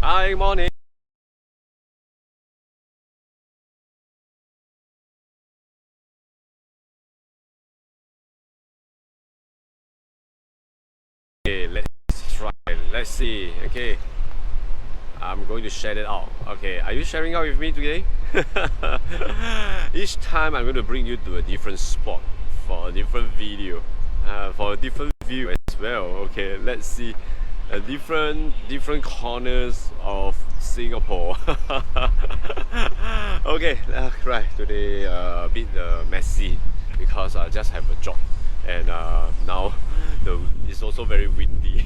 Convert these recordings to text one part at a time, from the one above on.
Hi, morning. Okay, let's try. Let's see. Okay, I'm going to share it out. Okay, are you sharing out with me today? Each time I'm going to bring you to a different spot for a different video, for a different view as well. Okay, let's see different corners of Singapore. Okay, right. Today a bit messy because I just have a job, and now it's also very windy.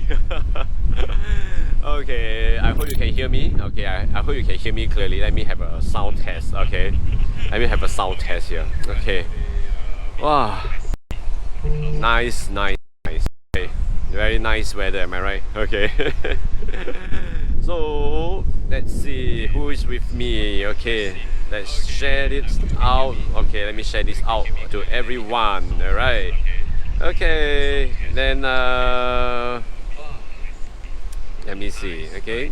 Okay, I hope you can hear me. Okay, I hope you can hear me clearly. Let me have a sound test. Okay, let me have a sound test here. Okay, wow, nice. Okay, very nice weather. Am I right? Okay. So let's see who is with me. Okay, let's share this out. Okay, let me share this out to everyone. All right. Okay, then let me see. Okay,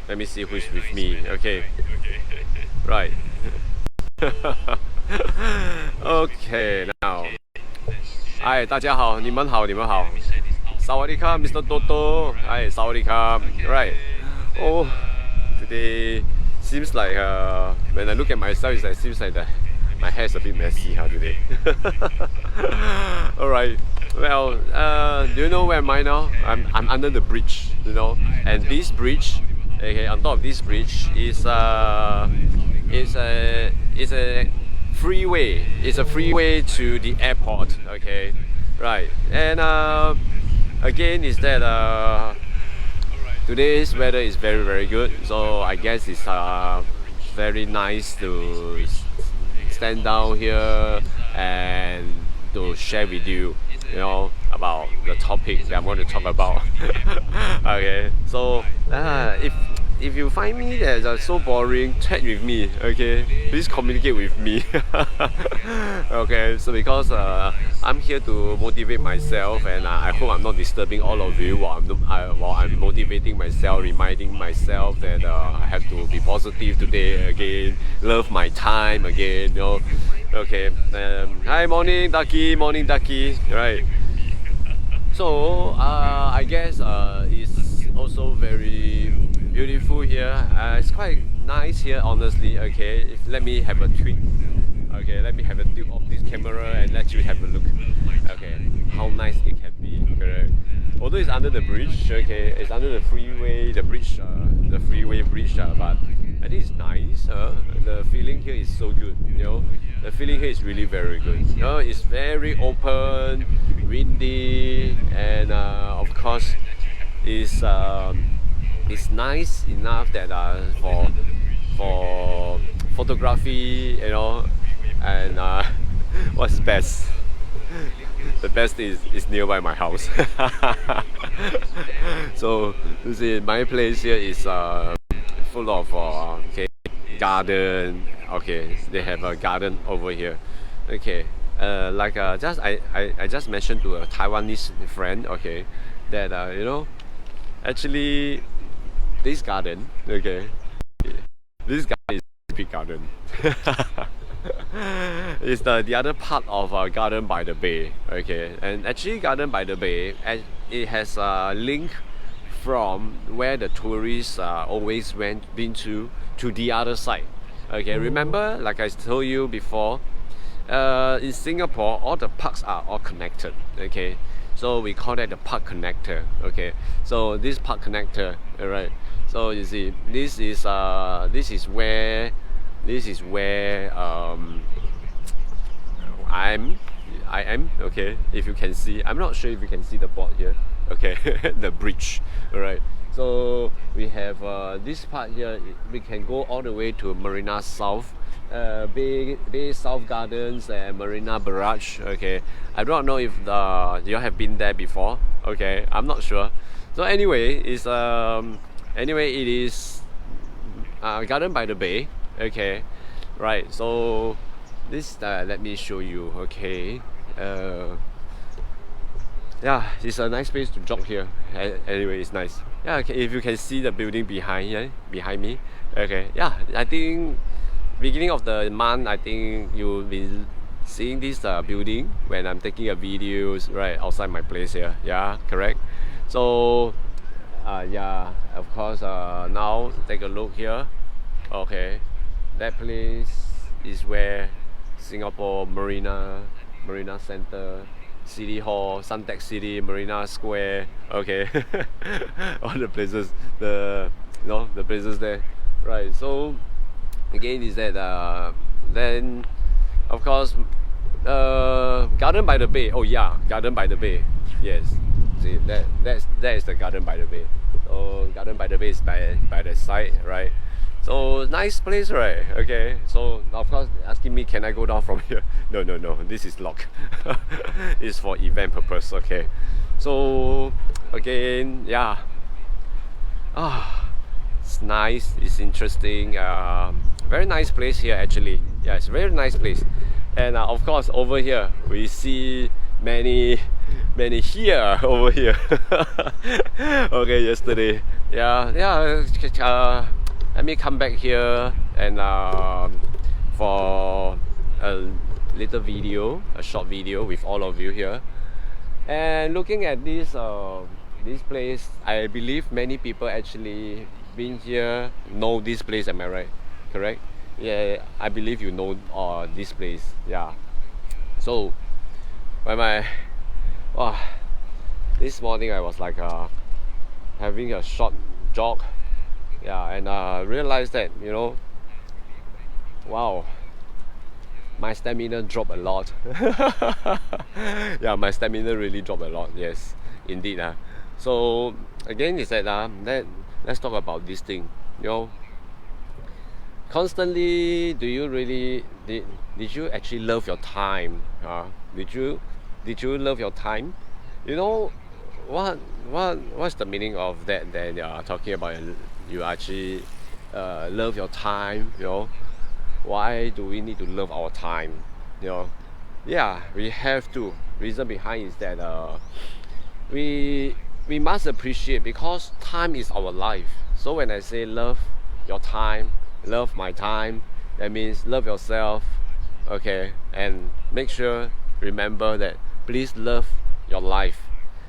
let me see who is with me. Okay, right. Okay, now. 哎，大家好，你们好，你们好。Sawadika, Mr. Toto. Hi, Sawadika. Right. Oh, today seems like when I look at myself, it seems like my hair is a bit messy today. Alright. Well, do you know where am I now? I'm under the bridge, you know, and this bridge, okay, on top of this bridge is a freeway. It's a freeway to the airport. Okay, right. And again, is that today's weather is very good. So I guess it's very nice to stand down here and to share with you, you know, about the topic that I'm going to talk about. Okay, so if you find me that so boring, chat with me. Okay, please communicate with me. Okay, so because I'm here to motivate myself, and I hope I'm not disturbing all of you while I'm motivating myself, reminding myself that I have to be positive today again, love my time again, you know. Okay, hi, morning Ducky, right. So I guess it's also very beautiful here. It's quite nice here, honestly. Okay, let me have a tweak. Okay, let me have a tilt of this camera and let you have a look. Okay, how nice it can be. Correct. Although it's under the bridge, okay, it's under the freeway, the bridge, the freeway bridge, but I think it's nice. The feeling here is so good. You know, the feeling here is really very good. You know, it's very open, windy, and of course, it's nice enough that for photography, you know, and what's best? The best is nearby my house. So you see, my place here is full of okay, garden. Okay, they have a garden over here. Okay, like I just mentioned to a Taiwanese friend. Okay, that you know, actually this garden. Okay, this garden is a big garden. It's the other part of Garden by the Bay. Okay, and actually Garden by the Bay, it has a link from where the tourists always been to the other side. Okay, remember, like I told you before, in Singapore, all the parks are all connected. Okay, so we call that the park connector. Okay, so this park connector, alright. So you see, this is where I am. Okay, if you can see, I'm not sure if you can see the board here. Okay, the bridge. Alright, so we have this part here. We can go all the way to Marina South, Bay South Gardens and Marina Barrage. Okay, I don't know if you have been there before. Okay, I'm not sure. So anyway, it is Garden by the Bay. Okay, right. So this let me show you. Okay, yeah, it's a nice place to jog here. Anyway, it's nice. Yeah, okay, if you can see the building behind here, behind me. Okay, yeah, I think beginning of the month, I think you'll be seeing this building when I'm taking a videos right outside my place here. Yeah, correct. So, yeah, of course. Now take a look here. Okay, that place is where Singapore Marina Center, City Hall, Suntec City, Marina Square. Okay, all the places, the places there, right? So again, is that then, of course, Garden by the Bay. Oh yeah, Garden by the Bay. Yes, see that is the Garden by the Bay. So Garden by the Bay is by the side, right? So nice place, right? Okay. So of course asking me can I go down from here? No, no, no. This is locked. It's for event purpose. Okay. So again, yeah. Ah, it's nice. It's interesting. Very nice place here actually. Yeah, it's a very nice place. And of course over here we see many here over here. Okay, yesterday. Yeah, yeah. Let me come back here and for a little video, a short video with all of you here. And looking at this place, I believe many people actually been here know this place. Am I right? Correct? Yeah, I believe you know this place. Yeah. So when this morning I was like having a short jog. Yeah, and realized that wow, my stamina dropped a lot. Yeah, my stamina really dropped a lot. Yes, indeed. So again, is that let's talk about this thing. Constantly, do you really did you actually love your time? Did you love your time? You know what's the meaning of that? That you are talking about you actually love your time. Why do we need to love our time? Yeah, we have to. Reason behind is that we must appreciate because time is our life. So when I say love your time, love my time, that means love yourself. Okay, and make sure remember that please love your life.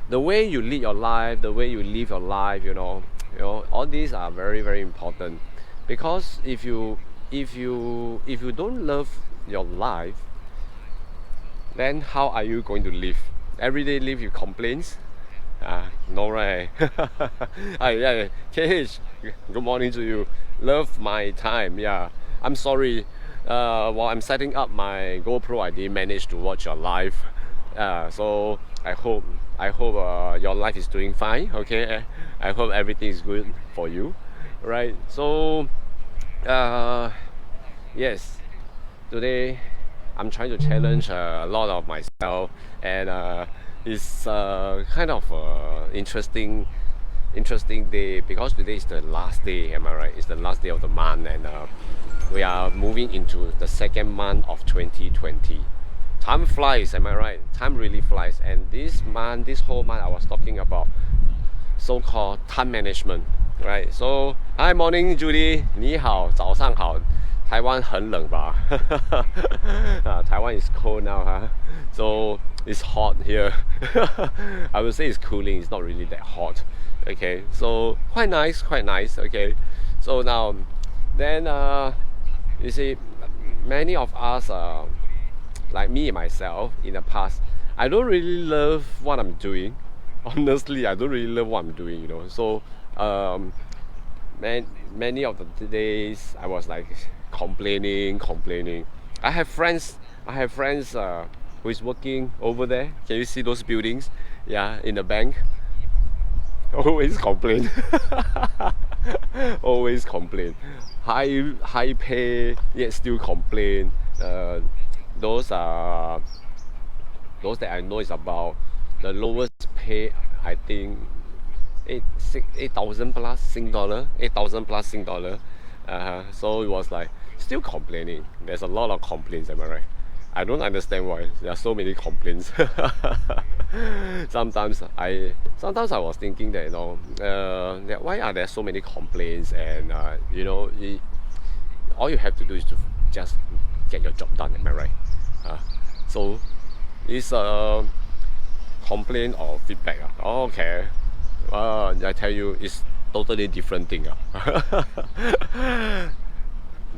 The way you lead your life, the way you live your life, all these are very very important. Because if you don't love your life, then how are you going to live? Everyday live you complaints? No, right? Yeah, KH, good morning to you. Love my time. Yeah, I'm sorry. While I'm setting up my GoPro, I didn't manage to watch your live. So I hope your life is doing fine. Okay, I hope everything is good for you, right? So yes, today I'm trying to challenge a lot of myself, and it's kind of interesting day because today is the last day. Am I right? It's the last day of the month, and we are moving into the second month of 2020. Time flies, am I right? Time really flies. And this whole month, I was talking about so-called time management, right? So, hi, morning, Judy. 你好，早上好。台湾很冷吧？Taiwan is cold now, huh? So it's hot here. I would say it's cooling. It's not really that hot. Okay, so quite nice. Okay, so now, then you see, many of us like me myself in the past, I don't really love what I'm doing. Honestly, I don't really love what I'm doing. So many of the days I was like complaining. I have friends who is working over there. Can you see those buildings? Yeah, in the bank. Always complain. Always complain. High pay, yet still complain. Those that I know is about the lowest pay, I think 8,000 plus Sing dollar. 8,000 plus Sing dollar. So it was like still complaining. There's a lot of complaints, am I right? I don't understand why there are so many complaints. Sometimes I was thinking that that why are there so many complaints, and all you have to do is to just get your job done. Am I right? So it's a complaint or feedback. Okay. I tell you, it's totally different thing.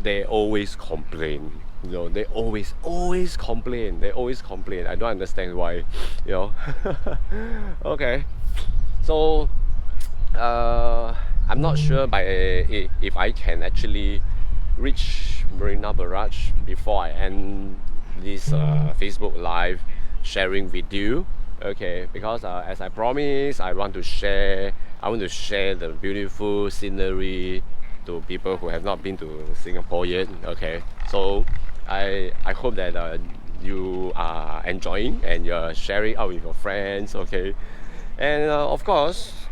They always complain. They always complain. They always complain. I don't understand why. Okay. So I'm not sure if I can actually reach Marina Barrage before I end this Facebook Live sharing with you. Okay, because as I promised, I want to share the beautiful scenery to people who have not been to Singapore yet. Okay, so I hope that you are enjoying and you're sharing out with your friends. Okay, and of course,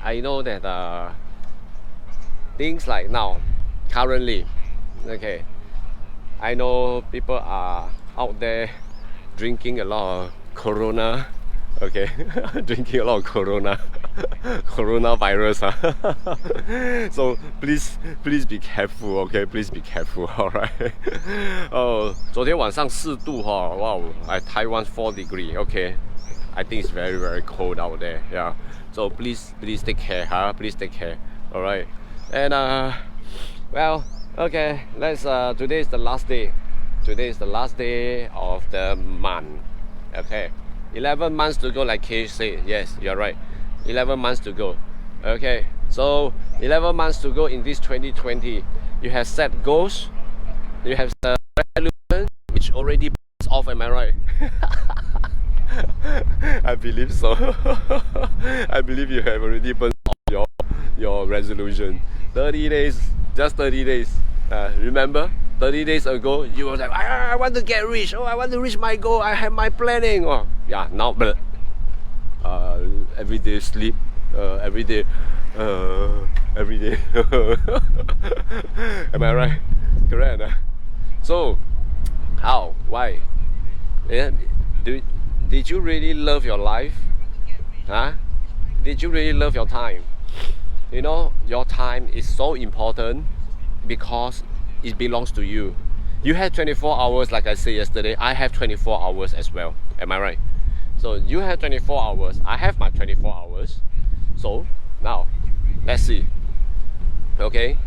I know that things like now, currently, okay, I know people are out there drinking a lot of Corona, okay, drinking a lot of coronavirus. So please be careful, okay, please be careful, alright. 昨天晚上4度哈， wow, at Taiwan 4 degree, okay. I think it's very very cold out there, yeah. So please take care, please take care, alright. And well, okay, today is the last day. Today is the last day of the month. Okay, 11 months to go, like Kay said. Yes, you're right. 11 months to go. Okay, so 11 months to go in this 2020. You have set goals. You have set resolution, which already burns off. Am I right? I believe so. I believe you have already burned off your resolution. 30 days, just 30 days. Remember? 30 days ago, you were like, I want to get rich. Oh, I want to reach my goal. I have my planning. Oh, yeah, now, but every day sleep, every day. Am I right? Correct. So, how? Why? Yeah, did you really love your life? Did you really love your time? Your time is so important because it belongs to you. You have 24 hours, like I said yesterday. I have 24 hours as well. Am I right? So you have 24 hours. I have my 24 hours. So now, let's see. Okay?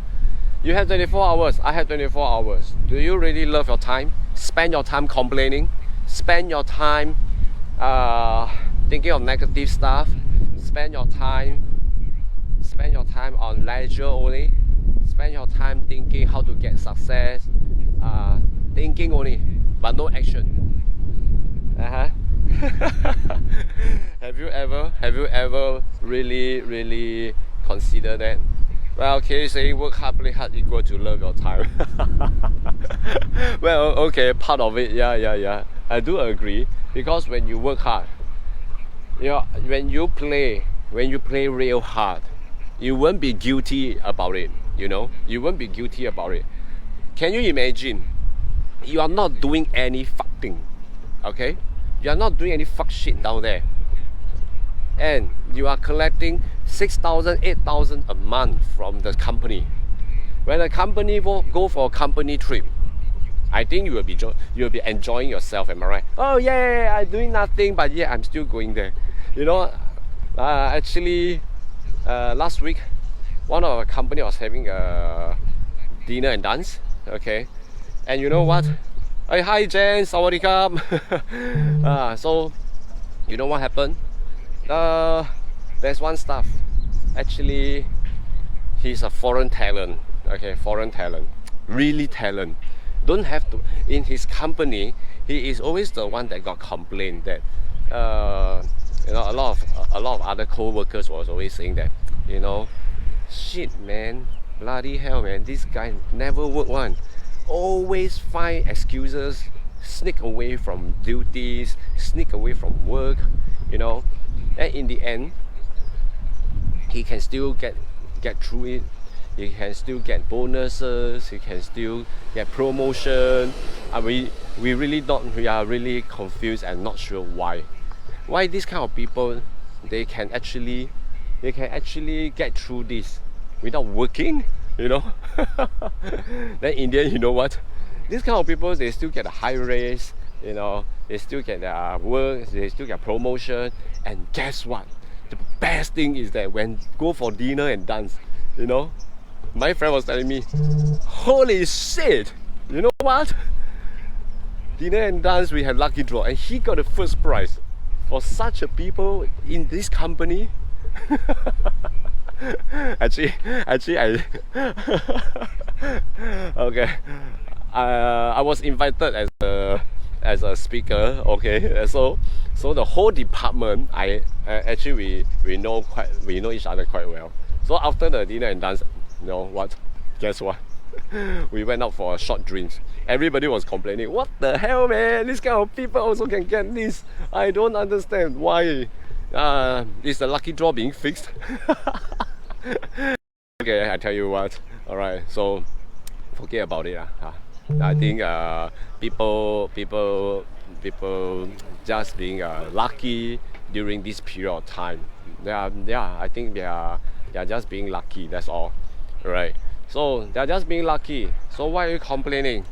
You have 24 hours. I have 24 hours. Do you really love your time? Spend your time complaining. Spend your time thinking of negative stuff. Spend your time on leisure only. Spend your time thinking how to get success, thinking only, but no action. Have you ever really considered that? Well, okay, saying work hard, play hard equal to love your time. Well, okay, part of it, yeah. I do agree, because when you work hard, when you play real hard, you won't be guilty about it. You won't be guilty about it. Can you imagine? You are not doing any fuck thing, okay? You are not doing any fuck shit down there, and you are collecting 6,000, 8,000 a month from the company. When the company go for a company trip, I think you will be enjoying yourself. Am I right? Oh yeah, I'm doing nothing, but yeah, I'm still going there. Actually, last week, one of our company was having a dinner and dance, okay? And you know what? Hey, hi Jen, sawadee-kap. So, you know what happened? There's one staff. Actually, he's a foreign talent, okay? Foreign talent, really talent. Don't have to. In his company, he is always the one that got complained that, a lot of other co-workers was always saying that, shit man, bloody hell man, this guy never work one, always find excuses, sneak away from duties, sneak away from work, and in the end he can still get through it. you can still get bonuses, you can still get promotion. We really don't, we are really confused and not sure why. Why these kind of people, they can actually get through this without working, you know. Then in the end, you know what? These kind of people, they still get a high raise, you know, they still get their work, they still get promotion, and guess what? The best thing is that when go for dinner and dance, you know, my friend was telling me, holy shit, you know what? Dinner and dance, we had lucky draw, and he got the first prize. For such a people in this company, actually, I okay, I was invited as a speaker. Okay, so the whole department, actually we know each other quite well. So after the dinner and dance, you know what? Guess what? We went out for a short drinks. Everybody was complaining, what the hell, man? This kind of people also can get this. I don't understand why. Is the lucky draw being fixed? Okay, I tell you what. Alright, so forget about it. I think people just being lucky during this period of time. I think they are just being lucky. That's all. Right. So they're just being lucky. So why are you complaining?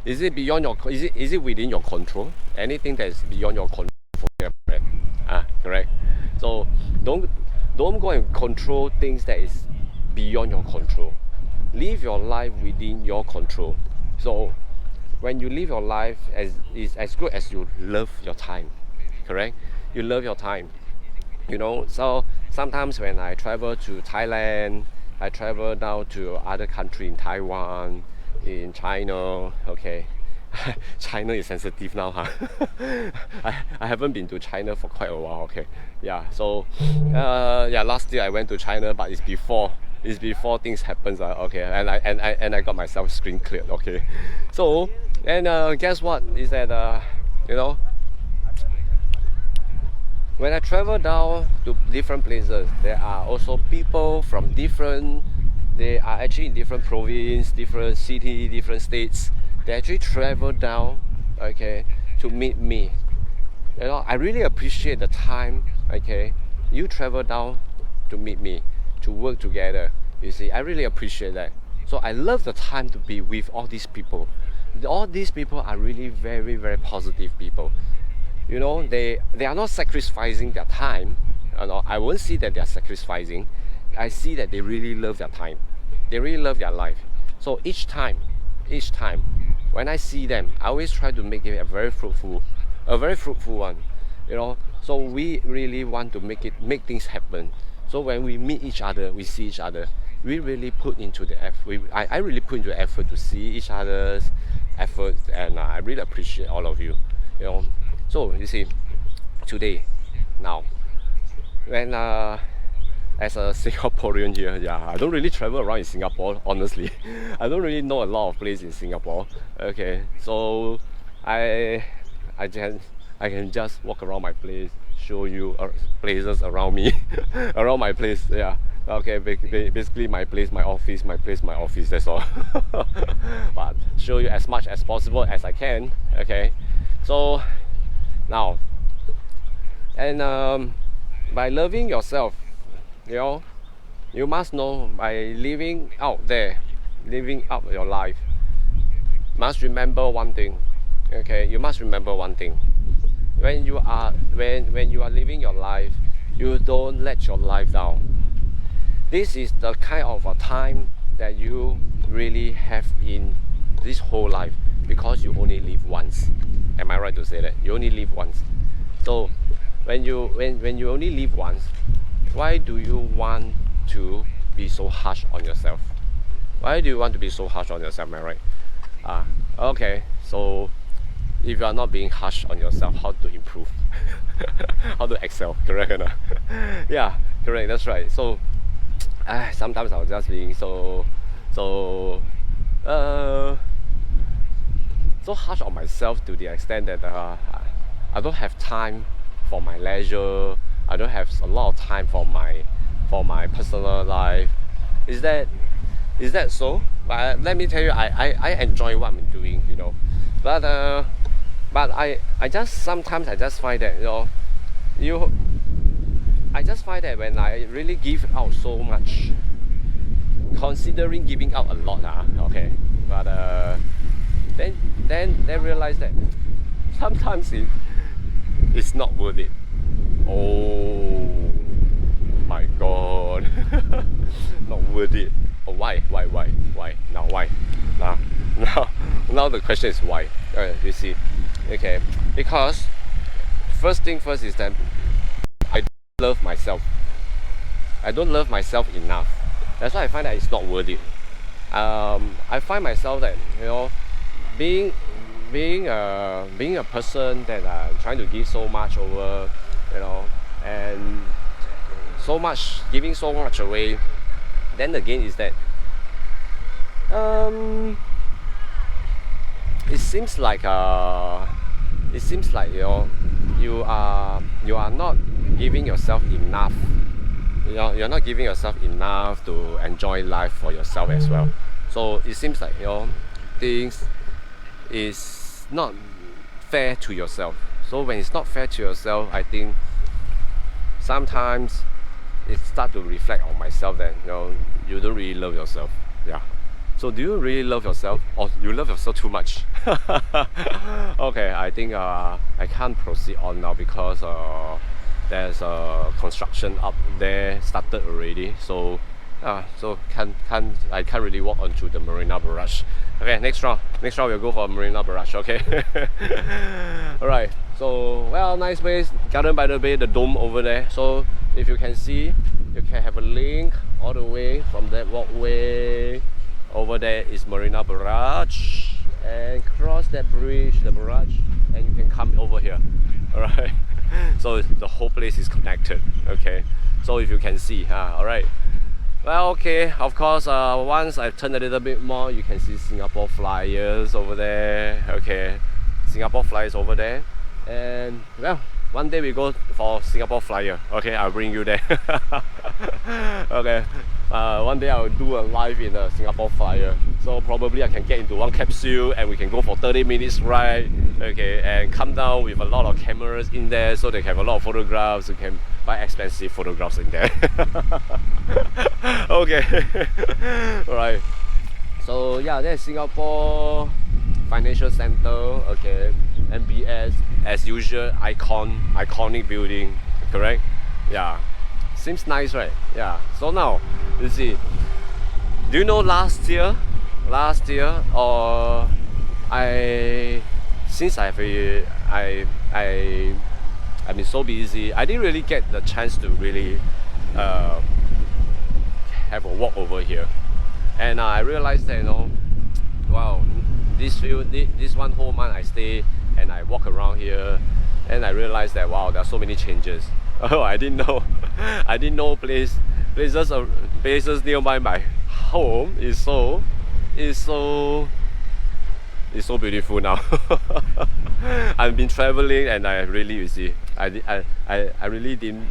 Is it beyond your? Is it within your control? Anything that is beyond your control, forget about it. Correct. So don't go and control things that is beyond your control. Live your life within your control. So when you live your life is as good as you love your time. Correct. You love your time. You know. So sometimes when I travel to Thailand, I travel down to other country in Taiwan, in China. Okay. China is sensitive now, huh? I haven't been to China for quite a while. Okay, yeah. So, last year I went to China, but it's before things happen. Okay, and I got myself screen cleared. Okay, so and guess what is that you know, when I travel down to different places, there are also people from different. They are actually in different province, different city, different states. They actually travel down, okay, to meet me. You know, I really appreciate the time, okay. You travel down to meet me, to work together. You see, I really appreciate that. So I love the time to be with all these people. All these people are really very, very positive people. You know, they are not sacrificing their time. You know, I won't see that they are sacrificing. I see that they really love their time. They really love their life. So each time, when I see them, I always try to make it a very fruitful one. You know, so we really want to make things happen. So when we meet each other, we see each other. We really put into the effort. I really put into the effort to see each other's efforts, and I really appreciate all of you. You know, so you see, today, now, when as a Singaporean here, yeah, I don't really travel around in Singapore, honestly. I don't really know a lot of places in Singapore. Okay, so I can just walk around my place, show you places around me, around my place. Yeah. Okay, basically my place, my office, that's all. But show you as much as possible as I can. Okay, so now, and by loving yourself, you know, you must know, by living out there, living up your life, must remember one thing. Okay, you must remember one thing. When you are living your life, you don't let your life down. This is the kind of a time that you really have in this whole life, because you only live once. Am I right to say that? You only live once. So when you only live once, why do you want to be so harsh on yourself? Why do you want to be so harsh on yourself? Am I right? Okay, so if you are not being harsh on yourself, how to improve? How to excel? Correct or not? Yeah, correct, that's right. So sometimes I was just being so harsh on myself, to the extent that I don't have time for my leisure. I don't have a lot of time for my personal life. Is that Is that so? But let me tell you, I enjoy what I'm doing, you know. But I just sometimes I just find that I just find that when I really give out so much, considering giving out a lot, okay, but then realize that sometimes it's not worth it. Oh my god, not worth it. Oh, why? Now why? Now the question is why? You see, okay, because first thing first is that I don't love myself. I don't love myself enough. That's why I find that it's not worth it. I find myself that being a person that trying to give so much over, and giving so much away. Then again is that it seems like you are not giving yourself enough. You're not giving yourself enough to enjoy life for yourself as well. So it seems like things is not fair to yourself. So when it's not fair to yourself, I think sometimes it start to reflect on myself that you don't really love yourself. Yeah. So do you really love yourself, or you love yourself too much? Okay, I think I can't proceed on now because there's a construction up there started already. So I can't really walk onto the Marina Barrage. Okay, next round we'll go for Marina Barrage. Okay. All right. So nice place, Garden by the Bay, the dome over there. So if you can see, you can have a link all the way from that walkway. Over there is Marina Barrage, and cross that bridge, the barrage, and you can come over here. All right. So the whole place is connected. Okay. So if you can see, all right. Well, okay. Of course, once I turn a little bit more, you can see Singapore Flyers over there. Okay, Singapore Flyers over there, and one day we go for Singapore Flyer. Okay, I'll bring you there. Okay. One day I'll do a live in a Singapore Flyer. So probably I can get into one capsule and we can go for 30 minutes ride. Okay, and come down with a lot of cameras in there, so they have a lot of photographs. You can buy expensive photographs in there. Okay. Alright. So that's Singapore Financial Center. Okay, MBS as usual, iconic building. Correct? Yeah. Seems nice, right? Yeah. So now, you see, do you know last year, or since I've been so busy, I didn't really get the chance to really have a walk over here, and I realized that wow, this one whole month I stay and I walk around here, and I realized that wow, there are so many changes. Oh, I didn't know places nearby my home is so beautiful now. I've been traveling, and I really, you see, I really didn't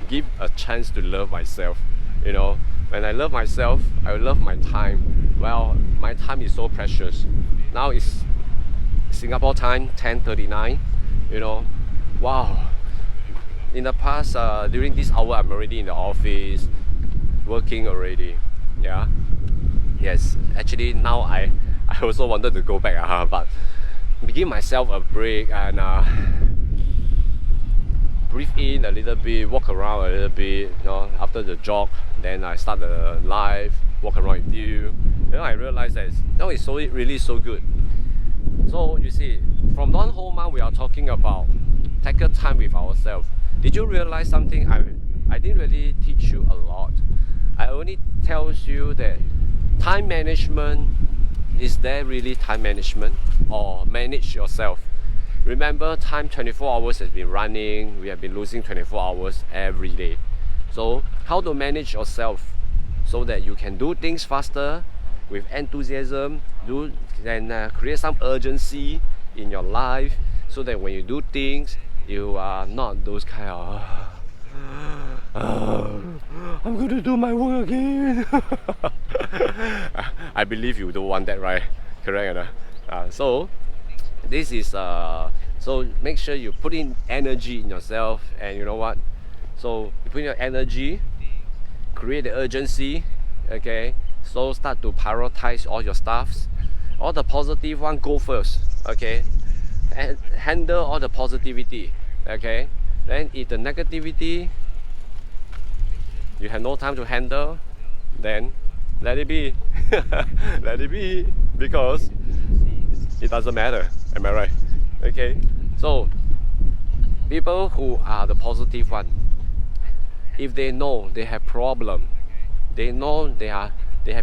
give a chance to love myself. When I love myself, I love my time. Well, my time is so precious. Now it's Singapore time, 10:39. Wow. In the past, during this hour, I'm already in the office, working already. Yeah. Yes. Actually, now I also wanted to go back, but give myself a break and breathe in a little bit, walk around a little bit. After the jog, then I start the live, walk around with you. I realized that it's really so good. So you see, from one whole month we are talking about take a time with ourselves. Did you realize something? I didn't really teach you a lot. I only tells you that time management, is there really time management, or manage yourself? Remember, time 24 hours has been running. We have been losing 24 hours every day. So how to manage yourself so that you can do things faster with enthusiasm, and create some urgency in your life, so that when you do things, you are not those kind of I'm going to do my work again. I believe you don't want that, right? Correct or not? So this is so make sure you put in energy in yourself, and you know what? So you put in your energy, create the urgency, okay? So start to prioritize all your stuffs. All the positive one go first, okay? And handle all the positivity, okay? Then if the negativity you have no time to handle, then let it be. Let it be, because it doesn't matter. Am I right? Okay. So people who are the positive one, if they know they have problem, they know they have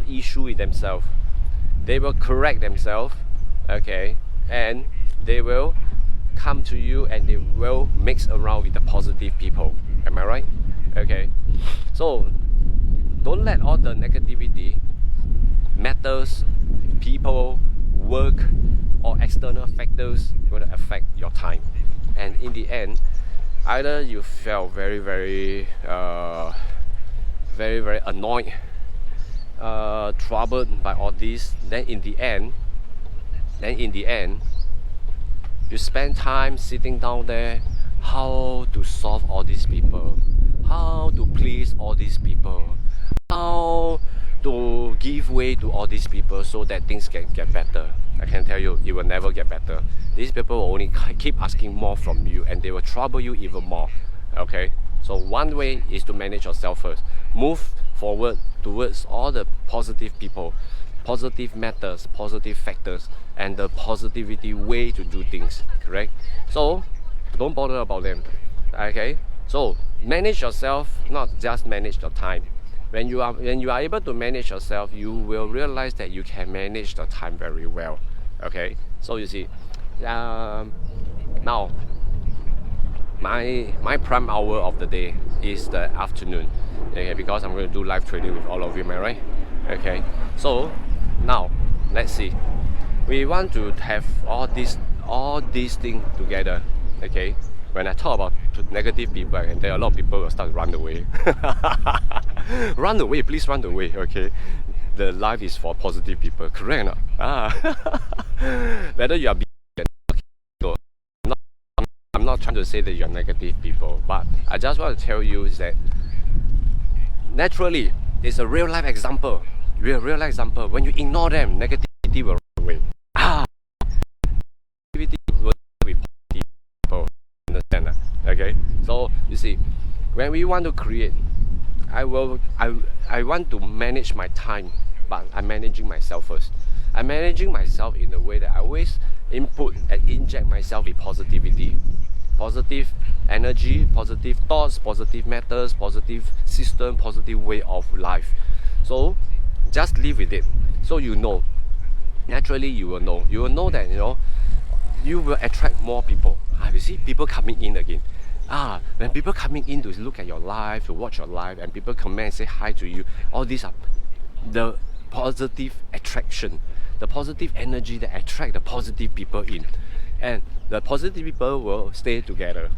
issue with themselves, they will correct themselves, okay, and they will come to you and they will mix around with the positive people. Am I right? Okay. So don't let all the negativity, matters, people, work, or external factors going to affect your time. And in the end, either you felt very annoyed, troubled by all this, then in the end you spend time sitting down there, how to solve all these people, how to please all these people, how to give way to all these people so that things can get better. I can tell you, it will never get better. These people will only keep asking more from you, and they will trouble you even more. Okay, so one way is to manage yourself first. Move forward towards all the positive people, positive matters, positive factors, and the positivity way to do things. Correct? So don't bother about them. Okay, so manage yourself, not just manage your time. When you are able to manage yourself, you will realize that you can manage the time very well. Okay, so you see, now my prime hour of the day is the afternoon. Okay, because I'm going to do live trading with all of you, am I right? Okay, so now let's see. We want to have all these things together. Okay, when I talk about negative people, and there are a lot of people will start to run away. Run away, please run away. Okay, the life is for positive people. Correct or not? Whether you are I'm not trying to say that you're negative people, but I just want to tell you is that naturally it's a real life example. Real life example. When you ignore them, negativity will run away. Negativity will be positive people. Understand that? Okay. So you see, when we want to create, I want to manage my time, but I'm managing myself first. I'm managing myself in a way that I always input and inject myself with positivity, positive energy, positive thoughts, positive matters, positive system, positive way of life. So just live with it. So you know, naturally you will know that you will attract more people. You see people coming in again. When people coming in to look at your life, to watch your life, and people comment and say hi to you, all these are the positive attraction, the positive energy that attract the positive people in, and the positive people will stay together.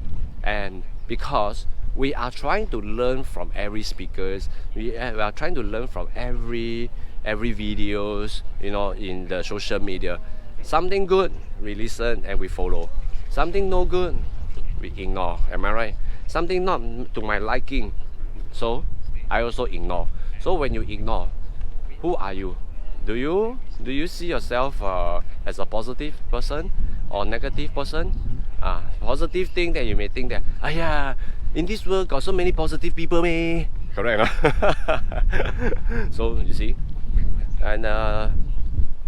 And because we are trying to learn from every speakers, we are trying to learn from every videos, in the social media. Something good, we listen and we follow. Something no good, we ignore. Am I right? Something not to my liking, so I also ignore. So when you ignore, who are you? Do you see yourself as a positive person or negative person? Positive thing that you may think that in this world got so many positive people, meh? Correct. So you see, and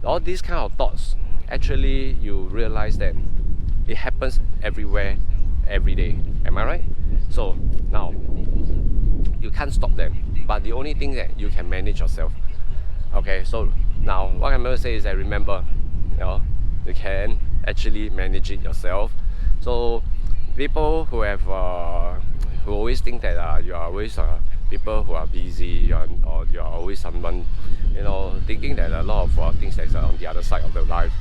all these kind of thoughts, actually you realize that it happens everywhere, every day. Am I right? So now you can't stop them, but the only thing that you can manage yourself. Okay, so now what I'm going to say is that remember, you can actually manage it yourself. So people who have who always think that you are always people who are busy, or you are always someone thinking that a lot of things that's on the other side of their life.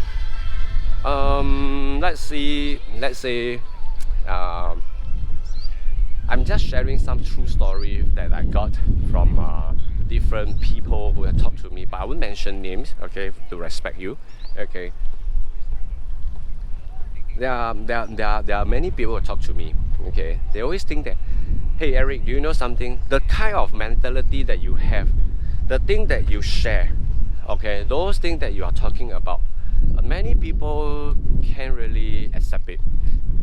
Let's say I'm just sharing some true story that I got from different people who have talked to me, but I won't mention names, okay, to respect you, okay. There are many people who talk to me, okay. They always think that, hey Eric, do you know something? The kind of mentality that you have, the thing that you share, okay, those things that you are talking about, many people can't really accept it.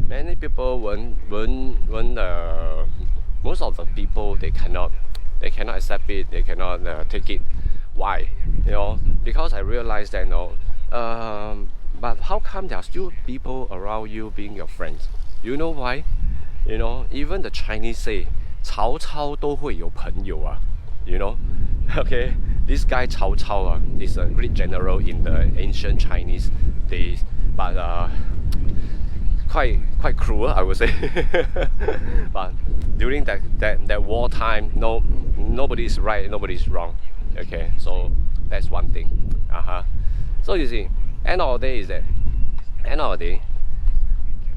Many people most of the people they cannot accept it, they cannot take it. Why? You know, because I realized that, you know, but how come there are still people around you being your friends? You know why? You know, even the Chinese say 曹操都会有朋友啊. You know, okay, this guy Cao Cao is a great general in the ancient Chinese days, but quite cruel, I would say. But during that war time, nobody is right, nobody is wrong. Okay, so that's one thing. So you see, end of the day,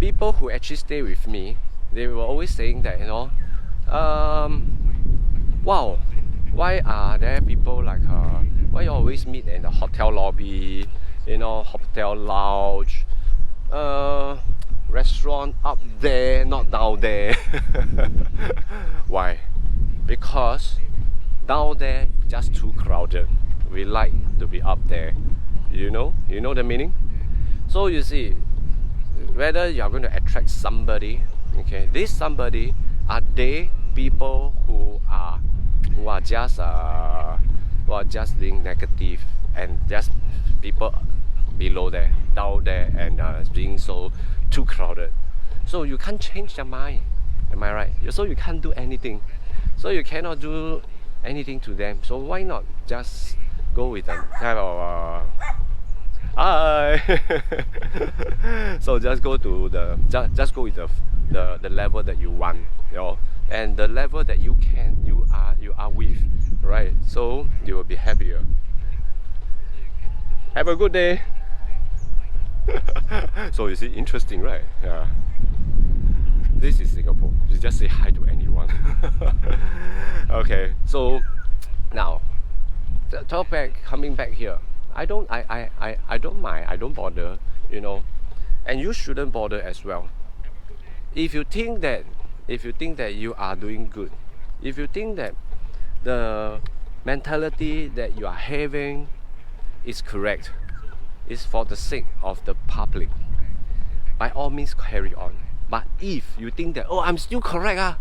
people who actually stay with me, they were always saying that, you know, wow, why are there people like why you always meet in the hotel lobby, you know, hotel lounge, restaurant up there, not down there. Why? Because down there just too crowded. We like to be up there. You know the meaning? So you see, whether you are going to attract somebody, okay, this somebody, are they people who are just being negative and just people below there, down there, and being so too crowded. So you can't change their mind. Am I right? So you can't do anything. So you cannot do anything to them. So why not just go with them kind of hi. So just go to just go with the level that you want, you know, and the level that you are with, right? So you will be happier. Have a good day. So you see, interesting, right? Yeah. This is Singapore. You just say hi to anyone. Okay, so now coming back here. I don't mind, I don't bother, you know, and you shouldn't bother as well. If you think that you are doing good, if you think that the mentality that you are having is correct, is for the sake of the public, by all means carry on. But if you think that, oh, I'm still correct,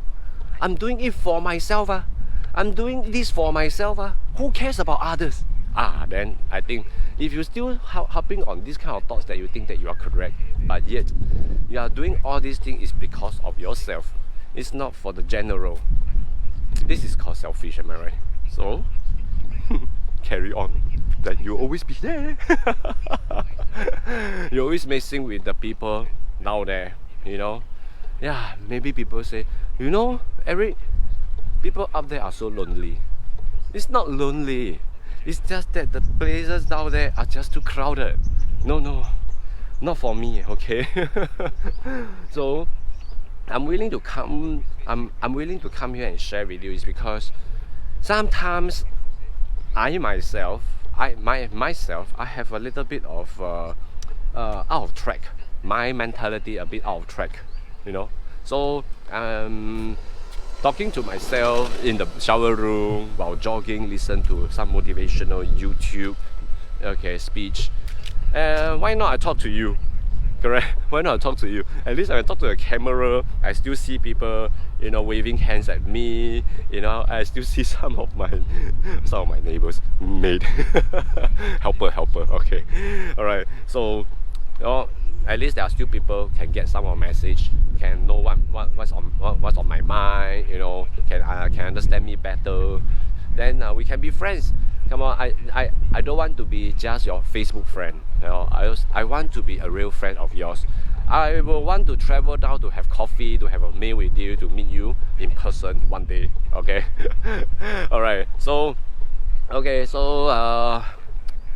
I'm doing it for myself, I'm doing this for myself, who cares about others? Then I think if you still harping on this kind of thoughts that you think that you are correct, but yet you are doing all these things is because of yourself. It's not for the general. This is called selfish, am I right? So carry on. That you'll always be there. You're always messing with the people down there, you know. Yeah, maybe people say, you know, Eric, people up there are so lonely. It's not lonely. It's just that the places down there are just too crowded. No, not for me, okay? So I'm willing to come here and share with you is because sometimes I myself have a little bit of out of track. My mentality a bit out of track, you know. So talking to myself in the shower room while jogging, listen to some motivational YouTube, okay, speech. Why not I talk to you? Correct? Why not I talk to you? At least I talk to the camera. I still see people, you know, waving hands at me. You know, I still see some of my neighbors, maid, helper. Okay, all right. So, you know, at least there are still people can get some of my message, can know what's on my mind. You know, can understand me better. Then we can be friends. Come on, I don't want to be just your Facebook friend. You know, I want to be a real friend of yours. I will want to travel down to have coffee, to have a meal with you, to meet you in person one day. Okay. All right. So, okay. So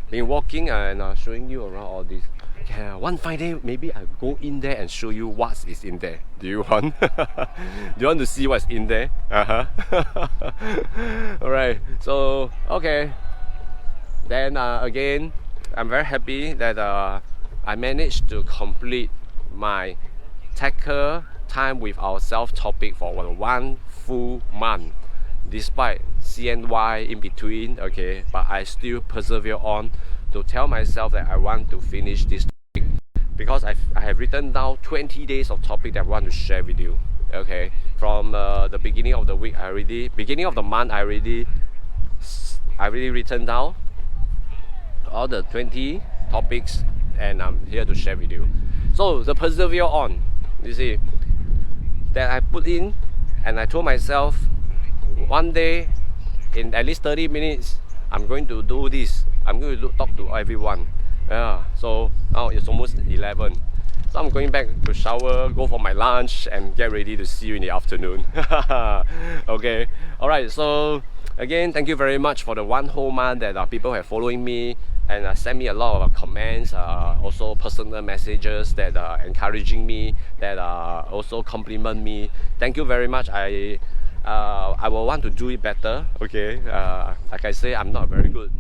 been walking and showing you around all this. Okay, one fine day, maybe I go in there and show you what is in there. Do you want? Do you want to see what's in there? All right. So okay. Then again, I'm very happy that I managed to complete my tackle time with ourselves topic for 1 full month, despite CNY in between. Okay, but I still persevere on to tell myself that I want to finish this topic, because I have written down 20 days of topic that I want to share with you. Okay, from the beginning of the week, beginning of the month, I already written down all the 20 topics, and I'm here to share with you. So the persevere on, you see, that I put in, and I told myself one day in at least 30 minutes I'm going to do this. I'm going to talk to everyone. Yeah, so now it's almost 11. So I'm going back to shower, go for my lunch, and get ready to see you in the afternoon. Okay, alright, so again, thank you very much for the 1 whole month that people have following me and send me a lot of comments, also personal messages that are encouraging me, that also compliment me. Thank you very much. I will want to do it better. Okay, like I say, I'm not a very good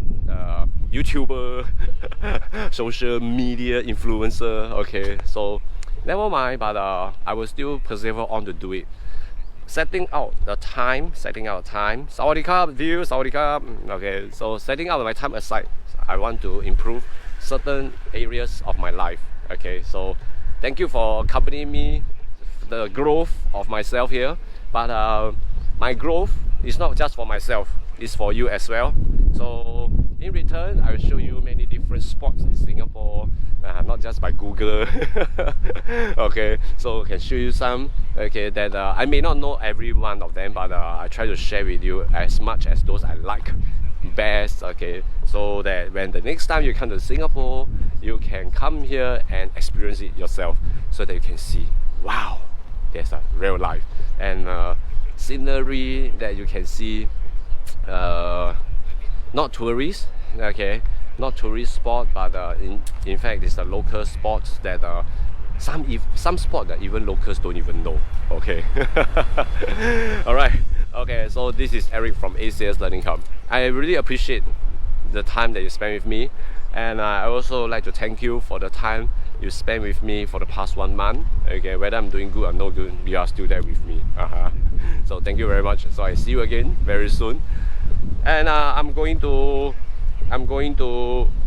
YouTuber, social media influencer. Okay, so never mind, but I will still persevere on to do it. Setting out the time. Sawadee view, sawadee. Okay, so setting out my time aside. I want to improve certain areas of my life. Okay, so thank you for accompanying me, the growth of myself here. But my growth is not just for myself, it's for you as well. So in return, I will show you many different spots in Singapore, not just by Google. Okay, so I can show you some. Okay, that I may not know every one of them, but I try to share with you as much as those I like best. Okay, so that when the next time you come to Singapore, you can come here and experience it yourself, so that you can see, wow, there's a real life and scenery that you can see. Not tourists, okay, not tourist spot, but in fact it's a local spots that some spot that even locals don't even know. Okay. Alright, okay, so this is Eric from ACS Learning Hub. I really appreciate the time that you spend with me, and I also like to thank you for the time you spent with me for the past 1 month. Okay, whether I'm doing good or no good, you are still there with me. So thank you very much. So I see you again very soon, and I'm going to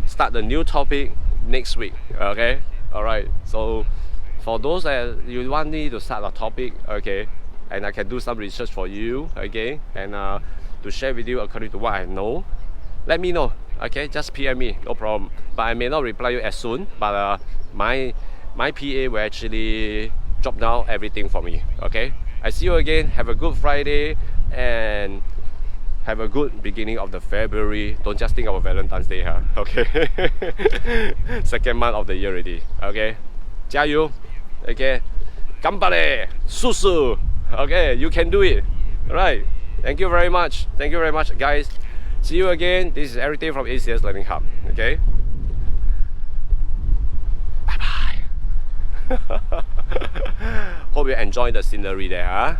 start the new topic next week. Okay, alright, so for those that you want me to start a topic, okay, and I can do some research for you, okay, and to share with you according to what I know, let me know. Okay, just PM me, no problem. But I may not reply you as soon, but my PA will actually drop down everything for me. Okay, I see you again. Have a good Friday and have a good beginning of the February. Don't just think about Valentine's Day, huh? Okay. Second month of the year already. Okay, 加油. Okay, 頑張れ, สู้. Okay, you can do it. Alright, thank you very much. Thank you very much, guys. See you again. This is everything from ACS Learning Hub. Okay, bye bye. Hope you enjoy the scenery there, huh?